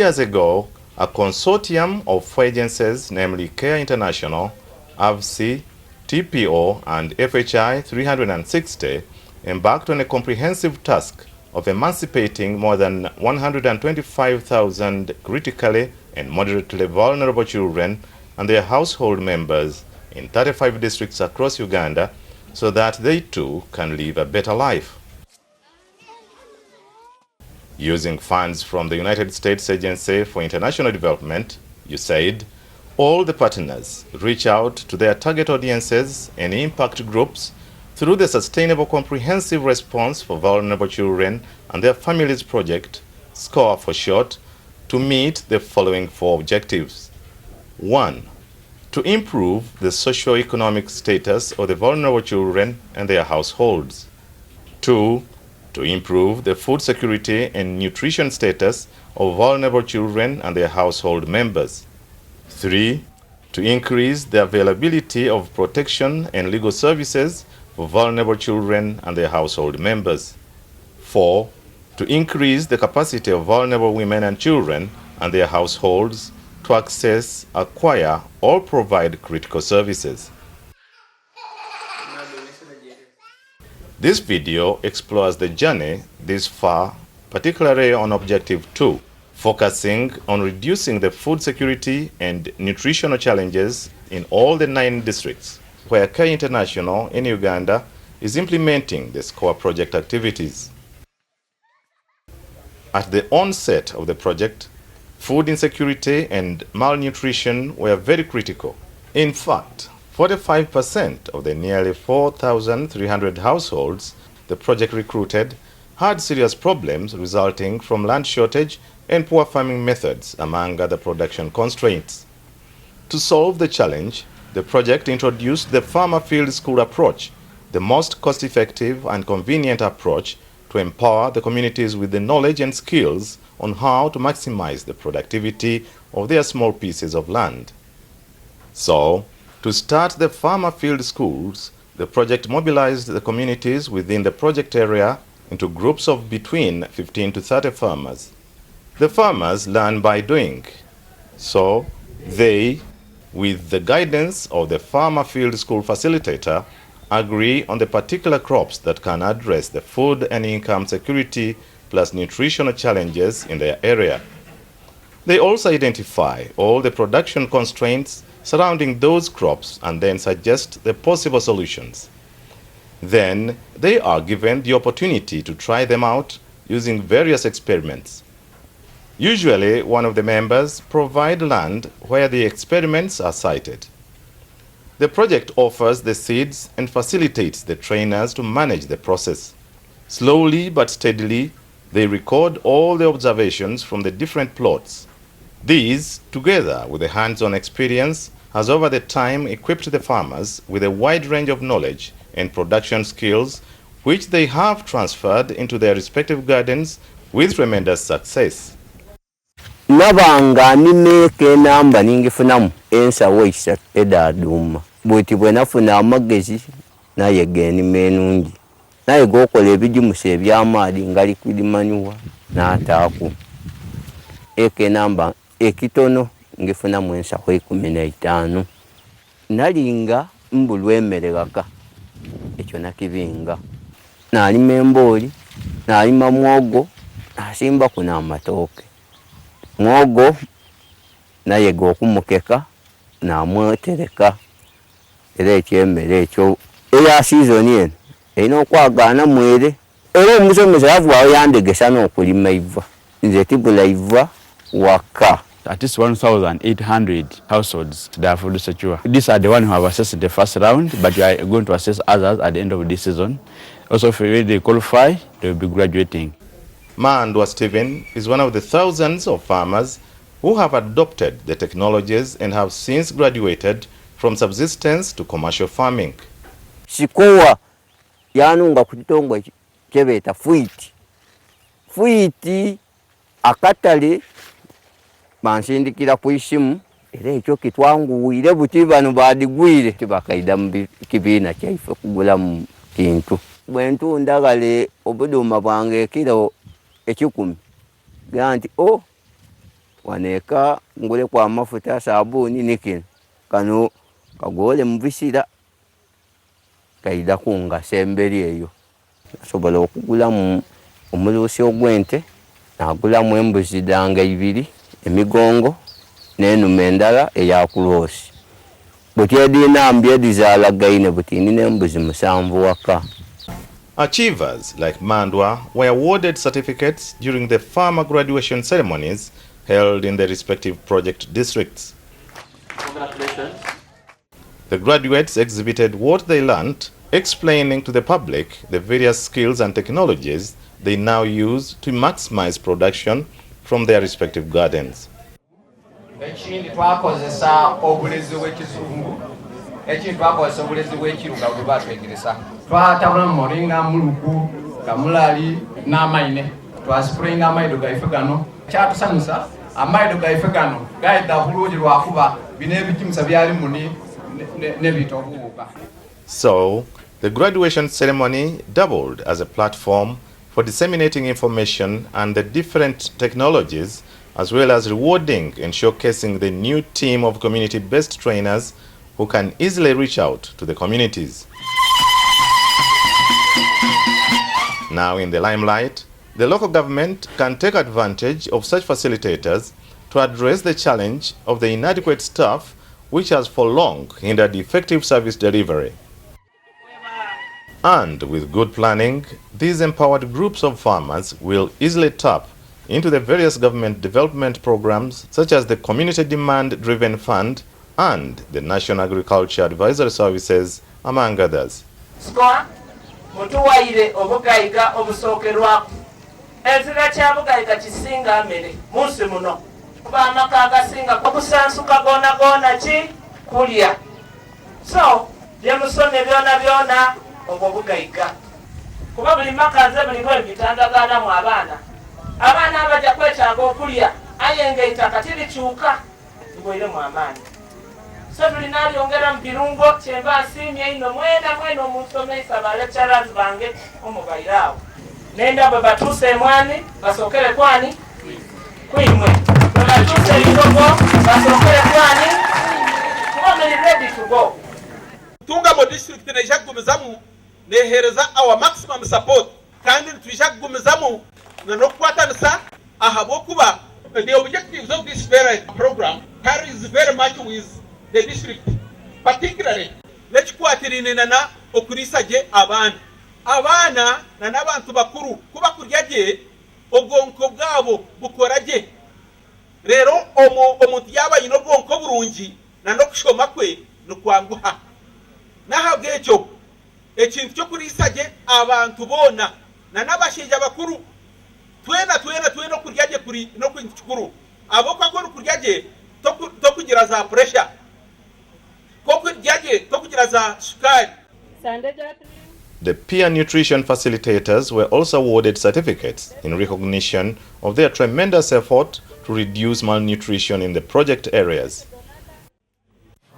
years ago, a consortium of 4 agencies, namely CARE International, AVC, TPO, and FHI 360, embarked on a comprehensive task of emancipating more than 125,000 critically and moderately vulnerable children and their household members in 35 districts across Uganda so that they too can live a better life. Using funds from the United States Agency for International Development, USAID, all the partners reach out to their target audiences and impact groups through the Sustainable Comprehensive Response for Vulnerable Children and Their Families project, SCORE for short, to meet the following 4 objectives. 1. To improve the socio-economic status of the vulnerable children and their households. 2. To improve the food security and nutrition status of vulnerable children and their household members. 3. To increase the availability of protection and legal services for vulnerable children and their household members. 4. To increase the capacity of vulnerable women and children and their households to access, acquire, or provide critical services. This video explores the journey this far, particularly on Objective 2, focusing on reducing the food security and nutritional challenges in all the 9 districts, where CARE International in Uganda is implementing the SCORE project activities. At the onset of the project, food insecurity and malnutrition were very critical. In fact, 45% of the nearly 4,300 households the project recruited had serious problems resulting from land shortage and poor farming methods, among other production constraints. To solve the challenge, the project introduced the farmer field school approach, the most cost-effective and convenient approach to empower the communities with the knowledge and skills on how to maximize the productivity of their small pieces of land. So, to start the farmer field schools, the project mobilized the communities within the project area into groups of between 15 to 30 farmers. The farmers learn by doing, so they, with the guidance of the farmer field school facilitator, agree on the particular crops that can address the food and income security plus nutritional challenges in their area. They also identify all the production constraints surrounding those crops and then suggest the possible solutions. Then they are given the opportunity to try them out using various experiments. Usually, one of the members provides land where the experiments are sited. The project offers the seeds and facilitates the trainers to manage the process. Slowly but steadily, they record all the observations from the different plots. These, together with the hands-on experience, has over the time equipped the farmers with a wide range of knowledge and production skills which they have transferred into their respective gardens with tremendous success. Nabanga nimeke namba ningifunamu ensa waisa edaduma bwiti bwenafuna amagezi naye geni menungi naye gokola ebijumuse ebyamaadi nga liquid manure n'ataku eke namba ekitono ngifunamu ensa 15 nalinga mbulwemereraka ekyo nakibinga nalima emboli nalima mwogo nasimba kuna amatooke mwogo naye gokumukeka namwetereka era ekyemere ekyo eya season eno erina okwagaana mwere era omusomesa avaawo yandegesa n'okulima iva nze tibula iva waka. At least 1,800 households that are food secure. These are the ones who have assessed the first round, but we are going to assess others at the end of this season. Also, if they qualify, they will be graduating. Mandwa Stephen is one of the thousands of farmers who have adopted the technologies and have since graduated from subsistence to commercial farming. Sikowa yanunga kutongo chebeta fuiti akatale bansindikira kuishimu era ekyo kitwanguwire buti bano badigwire tibakaida mu kibiina kyaife kugula mu kintu bwentu ndagale obuduma bwange kilo ekikumi ganti waneka ngule kwa mafuta sabuni nikino kano kagole mubisira kaida kunga semberi eyo asobola okugula mu omulusi ogwente nagulamu embuzi danga 2 emigongo n'enuma endala eyakulosi buti edina mbye dizalagaine buti n'embuzi 7 waka. Achievers like Mandwa were awarded certificates during the farmer graduation ceremonies held in their respective project districts. Congratulations. The graduates exhibited what they learnt, explaining to the public the various skills and technologies they now use to maximize production from their respective gardens. Ekindi twakozesa obulezi bw'ekizungu, ekindi twakozesa obulezi bw'ekiruga bwe batwegeresa. Twatabula moringa muluku, kamulali n'amaine. Twasipuringa amaido gaife gano. Kyatusanusa amaido gaife gano gaida bulungi lwakuba bino ebijimusa byali muni n'ebitobuuka. So, the graduation ceremony doubled as a platform for disseminating information and the different technologies, as well as rewarding and showcasing the new team of community-based trainers who can easily reach out to the communities. Now in the limelight, the local government can take advantage of such facilitators to address the challenge of the inadequate staff, which has for long hindered effective service delivery. And with good planning, these empowered groups of farmers will easily tap into the various government development programs such as the Community Demand Driven Fund and the National Agriculture Advisory Services, among others. Mutuwaire obugaiga obusookerwako enzira kya bugaiga kisinga amere munsi muno kuba amaka agasinga okusansuka goona ki kulya so bye musomye byona obwo bugaiga kuba buli maka nze bulimu ebitandagana mu abaana abajja kwetaaga okulya aye ng'ettaka tirikyuka ngwire mu amaanyi so tulina lyongera mu birungo kyemba nsiimye ino mwena omunsomesa ba lecturers bange omubairaawo nenda bwe batuuse emwani basookere kwani kwimwe bwe batuuse ebigogo basookere kwani kuba ready to go. Tunga mu district neja kugumizamu nehereza our maximum support kandi twisha kugumizamu n'okwatanisa ahabwokuba the objectives of this very program carries very much with the district, particularly nekikwatiririne na okurisage abana na n'abantu bakuru kuba kuryaje obwonko bwabo bukoraje rero omuntu yaba yino obwonko burungi na nokushoma kwe nokwanguha nahabwe ekyo ekintu cyo kurisage abantu bona na n'abashinja bakuru twena kuryaje kuri no kwintukuru abo kwakora kuryaje tokugira za pressure The peer nutrition facilitators were also awarded certificates in recognition of their tremendous effort to reduce malnutrition in the project areas.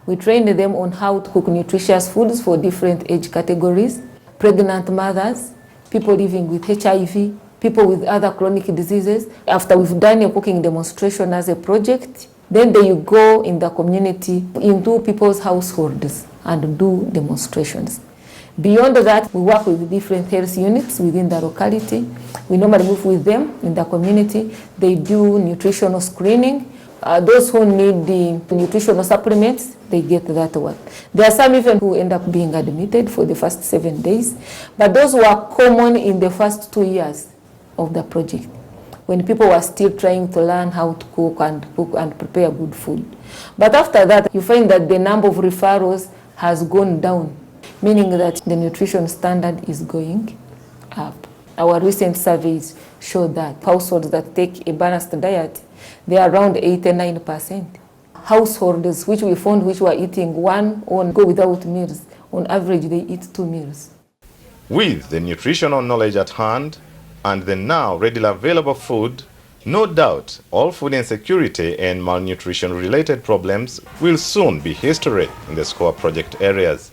We trained them on how to cook nutritious foods for different age categories, pregnant mothers, people living with HIV, people with other chronic diseases. After we've done a cooking demonstration as a project, then they go in the community into people's households and do demonstrations. Beyond that, we work with different health units within the locality. We normally move with them in the community. They do nutritional screening. Those who need the nutritional supplements, they get that one. There are some even who end up being admitted for the first 7 days, but those were common in the first 2 years of the project, when people were still trying to learn how to cook and prepare good food. But after that, you find that the number of referrals has gone down, meaning that the nutrition standard is going up. Our recent surveys show that households that take a balanced diet, they are around 89%. Households which we found which were eating one or go without meals, on average they eat 2 meals. With the nutritional knowledge at hand and the now readily available food, no doubt all food insecurity and malnutrition related problems will soon be history in the SCORE project areas.